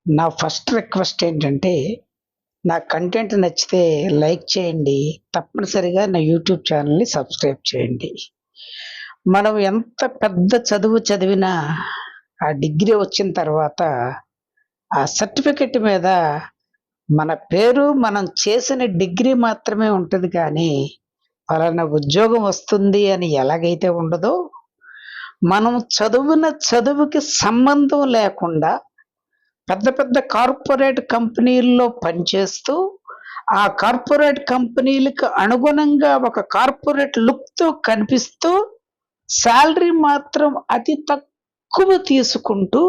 నా first request ఏంటంటే, నా కంటెంట్ నచ్చితే లైక్ చేయండి. తప్పనిసరిగా నా యూట్యూబ్ ఛానెల్‌ని సబ్స్క్రైబ్ చేయండి. మనం ఎంత పెద్ద చదువు చదివినా, ఆ డిగ్రీ వచ్చిన తర్వాత, ఆ సర్టిఫికేట్ మీద మన పేరు, మనం చేసిన డిగ్రీ మాత్రమే ఉంటది కానీ, పలానా ఉద్యోగం వస్తుంది అని ఎలాగైతే ఉండదో, మనం చదువున చదువుకి సంబంధం లేకుండా పెద్ద పెద్ద కార్పొరేట్ కంపెనీల్లో పనిచేస్తూ, ఆ కార్పొరేట్ కంపెనీలకు అనుగుణంగా ఒక కార్పొరేట్ లుక్‌తో కనిపిస్తూ, సాలరీ మాత్రం అతి తక్కువ తీసుకుంటూ,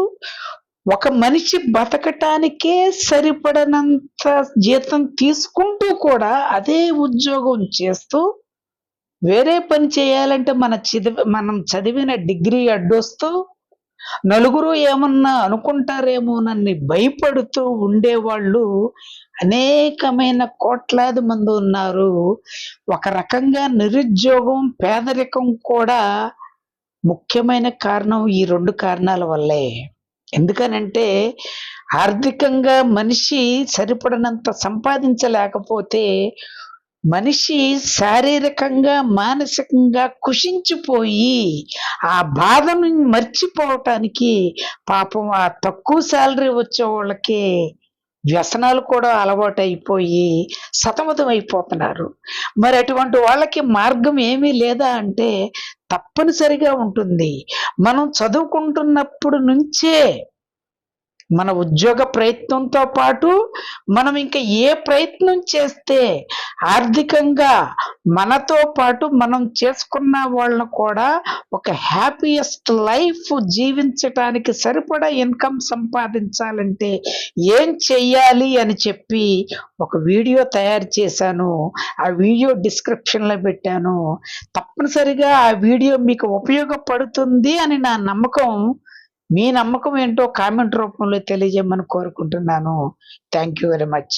ఒక మనిషి బతకటానికే సరిపడనంత జీతం తీసుకుంటూ కూడా అదే ఉద్యోగం చేస్తూ, వేరే పని చేయాలంటే మనం చదివిన డిగ్రీ అడ్డొస్తూ, నలుగురు ఏమన్నా అనుకుంటారేమోనని భయపడుతూ ఉండేవాళ్ళు అనేకమైన కోట్లాది మంది ఉన్నారు. ఒక రకంగా నిరుద్యోగం, పేదరికం కూడా ముఖ్యమైన కారణం ఈ 2 కారణాల వల్లే. ఎందుకనంటే ఆర్థికంగా మనిషి సరిపడనంత సంపాదించలేకపోతే మనిషి శారీరకంగా, మానసికంగా కుషించిపోయి, ఆ బాధను మర్చిపోవటానికి పాపం ఆ తక్కువ సాలరీ వచ్చేవోళ్ళకి వ్యసనాలు కూడా అలవాటైపోయి సతమతమైపోతున్నారు. మరి అటువంటి వాళ్ళకి మార్గం ఏమీ లేదా అంటే తప్పనిసరిగా ఉంటుంది. మనం చదువుకుంటున్నప్పుడు నుంచే మన ఉద్యోగ ప్రయత్నంతో పాటు మనం ఇంకా ఏ ప్రయత్నం చేస్తే ఆర్థికంగా మనతో పాటు మనం చేసుకున్న వాళ్ళను కూడా ఒక హ్యాపీయెస్ట్ లైఫ్ జీవించటానికి సరిపడా ఇన్‌కమ్ సంపాదించాలంటే ఏం చెయ్యాలి అని చెప్పి ఒక వీడియో తయారు చేశాను. ఆ వీడియో డిస్క్రిప్షన్‌లో పెట్టాను. తప్పనిసరిగా ఆ వీడియో మీకు ఉపయోగపడుతుంది అని నా నమ్మకం. మీ నమ్మకం ఏంటో కామెంట్ రూపంలో తెలియజేయమని కోరుకుంటున్నాను. Thank you very much.